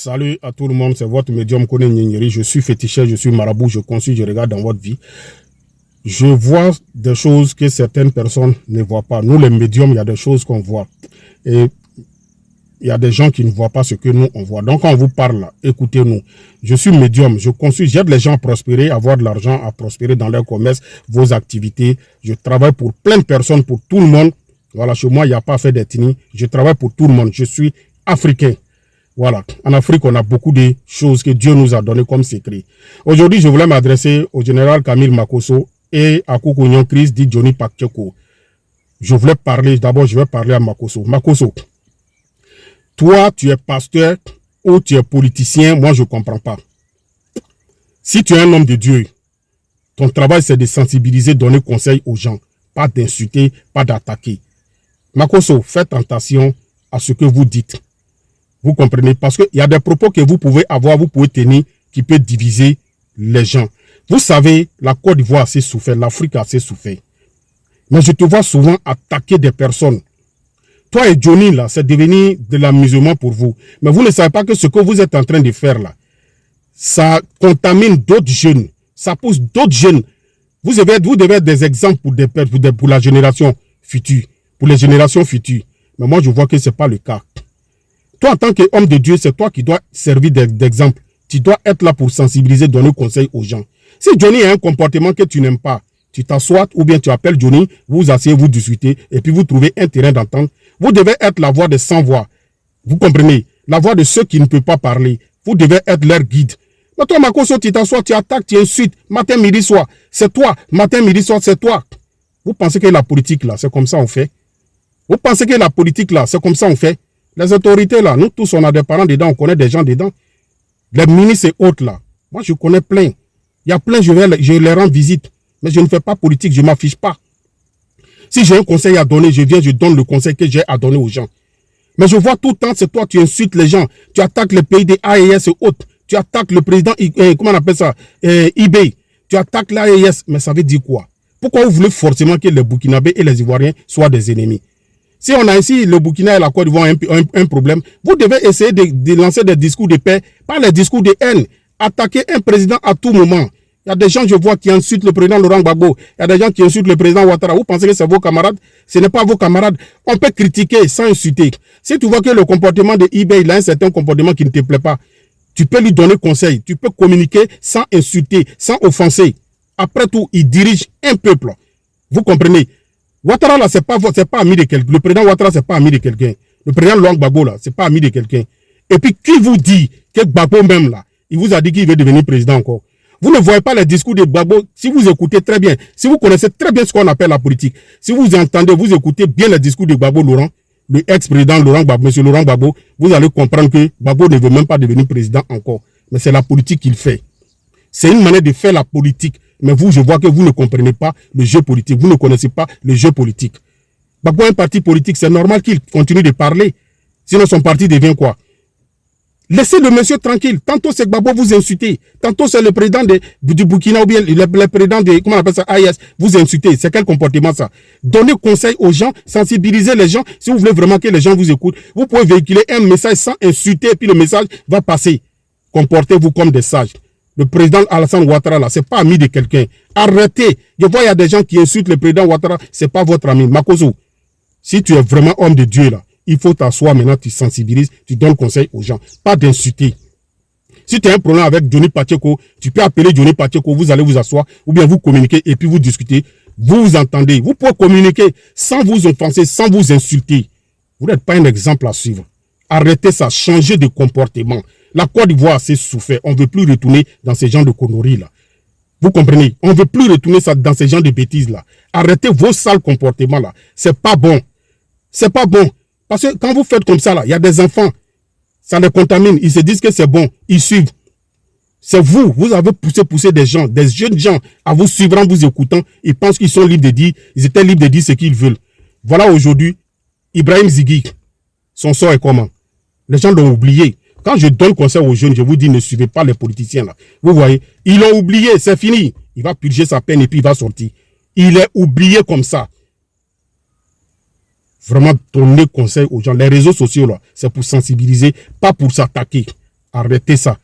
Salut à tout le monde, c'est votre médium Kone Nyeri. Je suis féticheur, je suis marabout, je consulte, je regarde dans votre vie. Je vois des choses que certaines personnes ne voient pas. Nous, les médiums, il y a des choses qu'on voit. Et il y a des gens qui ne voient pas ce que nous, on voit. Donc, quand on vous parle là, écoutez-nous. Je suis médium, je consulte, j'aide les gens à prospérer, à avoir de l'argent, à prospérer dans leur commerce, vos activités. Je travaille pour plein de personnes, pour tout le monde. Voilà, chez moi, il n'y a pas fait d'ethnie. Je travaille pour tout le monde. Je suis africain. Voilà. En Afrique, on a beaucoup de choses que Dieu nous a données comme secret. Aujourd'hui, je voulais m'adresser au général Camille Makosso et à Koukounion Chris dit Johnny Pacheco. Je voulais parler, d'abord, je vais parler à Makosso. Makosso, toi, tu es pasteur ou tu es politicien, moi, je ne comprends pas. Si tu es un homme de Dieu, ton travail, c'est de sensibiliser, donner conseil aux gens, pas d'insulter, pas d'attaquer. Makosso, faites attention à ce que vous dites. Vous comprenez? Parce qu'il y a des propos que vous pouvez avoir, vous pouvez tenir, qui peut diviser les gens. Vous savez, la Côte d'Ivoire a assez souffert, l'Afrique a assez souffert. Mais je te vois souvent attaquer des personnes. Toi et Johnny, là, c'est devenu de l'amusement pour vous. Mais vous ne savez pas que ce que vous êtes en train de faire, là, ça contamine d'autres jeunes. Ça pousse d'autres jeunes. Vous devez être des exemples pour la génération future, pour les générations futures. Mais moi, je vois que ce n'est pas le cas. Toi, en tant qu'homme de Dieu, c'est toi qui dois servir d'exemple. Tu dois être là pour sensibiliser, donner conseil aux gens. Si Johnny a un comportement que tu n'aimes pas, tu t'assois ou bien tu appelles Johnny, vous asseyez, vous discutez et puis vous trouvez un terrain d'entente. Vous devez être la voix des sans-voix. Vous comprenez? La voix de ceux qui ne peuvent pas parler. Vous devez être leur guide. Mais toi, Makosso, tu t'assois, tu attaques, tu insultes. Matin, midi, soir. C'est toi. Matin, midi, soir, c'est toi. Vous pensez que la politique, là, c'est comme ça on fait? Vous pensez que la politique, là, c'est comme ça on fait? Les autorités, là, nous tous, on a des parents dedans, on connaît des gens dedans. Les ministres et autres, là, moi, je connais plein. Il y a plein, je les rends visite. Mais je ne fais pas politique, je ne m'affiche pas. Si j'ai un conseil à donner, je viens, je donne le conseil que j'ai à donner aux gens. Mais je vois tout le temps, c'est toi, tu insultes les gens. Tu attaques les pays des AES et autres. Tu attaques le président, comment on appelle ça, eBay. Tu attaques l'AES. Mais ça veut dire quoi? Pourquoi vous voulez forcément que les Burkinabés et les Ivoiriens soient des ennemis? Si on a ici le Burkina et la Côte d'Ivoire un problème, vous devez essayer de lancer des discours de paix, pas les discours de haine. Attaquer un président à tout moment. Il y a des gens, je vois, qui insultent le président Laurent Gbagbo. Il y a des gens qui insultent le président Ouattara. Vous pensez que c'est vos camarades? Ce n'est pas vos camarades. On peut critiquer sans insulter. Si tu vois que le comportement de eBay, il a un certain comportement qui ne te plaît pas, tu peux lui donner conseil. Tu peux communiquer sans insulter, sans offenser. Après tout, il dirige un peuple. Vous comprenez? Ouattara, là, c'est pas ami de quelqu'un. Le président Ouattara, c'est pas ami de quelqu'un. Le président Laurent Gbagbo, là, c'est pas ami de quelqu'un. Et puis, qui vous dit que Gbagbo même, là, il vous a dit qu'il veut devenir président encore? Vous ne voyez pas les discours de Gbagbo. Si vous écoutez très bien, si vous connaissez très bien ce qu'on appelle la politique, si vous entendez, vous écoutez bien les discours de Gbagbo Laurent, le ex-président Laurent Gbagbo, monsieur Laurent Gbagbo, vous allez comprendre que Gbagbo ne veut même pas devenir président encore. Mais c'est la politique qu'il fait. C'est une manière de faire la politique. Mais vous, je vois que vous ne comprenez pas le jeu politique. Vous ne connaissez pas le jeu politique. Gbagbo, un parti politique, c'est normal qu'il continue de parler. Sinon, son parti devient quoi? Laissez le monsieur tranquille. Tantôt, c'est Gbagbo vous insultez. Tantôt, c'est le président du Burkina ou bien le président de, comment on appelle ça, AIS, vous insultez. C'est quel comportement ça? Donnez conseil aux gens, sensibiliser les gens. Si vous voulez vraiment que les gens vous écoutent, vous pouvez véhiculer un message sans insulter et puis le message va passer. Comportez-vous comme des sages. Le président Alassane Ouattara, là, c'est pas ami de quelqu'un. Arrêtez. Je vois, il y a des gens qui insultent le président Ouattara, c'est pas votre ami. Makosso, si tu es vraiment homme de Dieu, là, il faut t'asseoir maintenant, tu sensibilises, tu donnes conseil aux gens. Pas d'insulter. Si tu as un problème avec Johnny Pacheco, tu peux appeler Johnny Pacheco, vous allez vous asseoir, ou bien vous communiquez et puis vous discutez. Vous vous entendez. Vous pouvez communiquer sans vous offenser, sans vous insulter. Vous n'êtes pas un exemple à suivre. Arrêtez ça, changez de comportement. La Côte d'Ivoire s'est souffert. On ne veut plus retourner dans ces genres de conneries-là. Vous comprenez? On ne veut plus retourner dans ces genres de bêtises-là. Arrêtez vos sales comportements-là. C'est pas bon. C'est pas bon. Parce que quand vous faites comme ça, là, il y a des enfants. Ça les contamine. Ils se disent que c'est bon. Ils suivent. C'est vous. Vous avez poussé des gens, des jeunes gens, à vous suivre en vous écoutant. Ils pensent qu'ils sont libres de dire. Ils étaient libres de dire ce qu'ils veulent. Voilà aujourd'hui, Ibrahim Zigui. Son sort est comment? Les gens l'ont oublié. Quand je donne conseil aux jeunes, je vous dis, ne suivez pas les politiciens là. Vous voyez, ils l'ont oublié, c'est fini. Il va purger sa peine et puis il va sortir. Il est oublié comme ça. Vraiment donner conseil aux gens. Les réseaux sociaux là, c'est pour sensibiliser, pas pour s'attaquer. Arrêtez ça.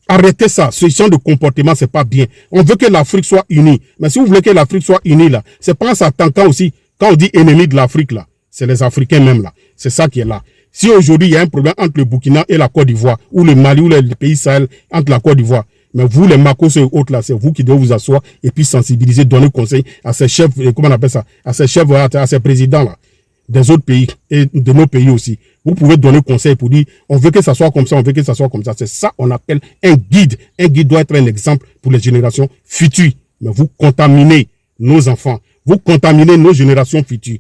Arrêtez ça. Ce genre de comportement, c'est pas bien. On veut que l'Afrique soit unie. Mais si vous voulez que l'Afrique soit unie, là, c'est pas en s'attendant aussi, quand on dit ennemi de l'Afrique, là, c'est les Africains même, là. C'est ça qui est là. Si aujourd'hui, il y a un problème entre le Burkina et la Côte d'Ivoire, ou le Mali, ou les pays Sahel, entre la Côte d'Ivoire, mais vous, les Macos et autres, là, c'est vous qui devez vous asseoir et puis sensibiliser, donner conseil à ces chefs, comment on appelle ça, à ces chefs, à ces présidents, là, des autres pays et de nos pays aussi. Vous pouvez donner conseil pour dire, on veut que ça soit comme ça, on veut que ça soit comme ça. C'est ça qu'on appelle un guide. Un guide doit être un exemple pour les générations futures. Mais vous contaminez nos enfants. Vous contaminez nos générations futures.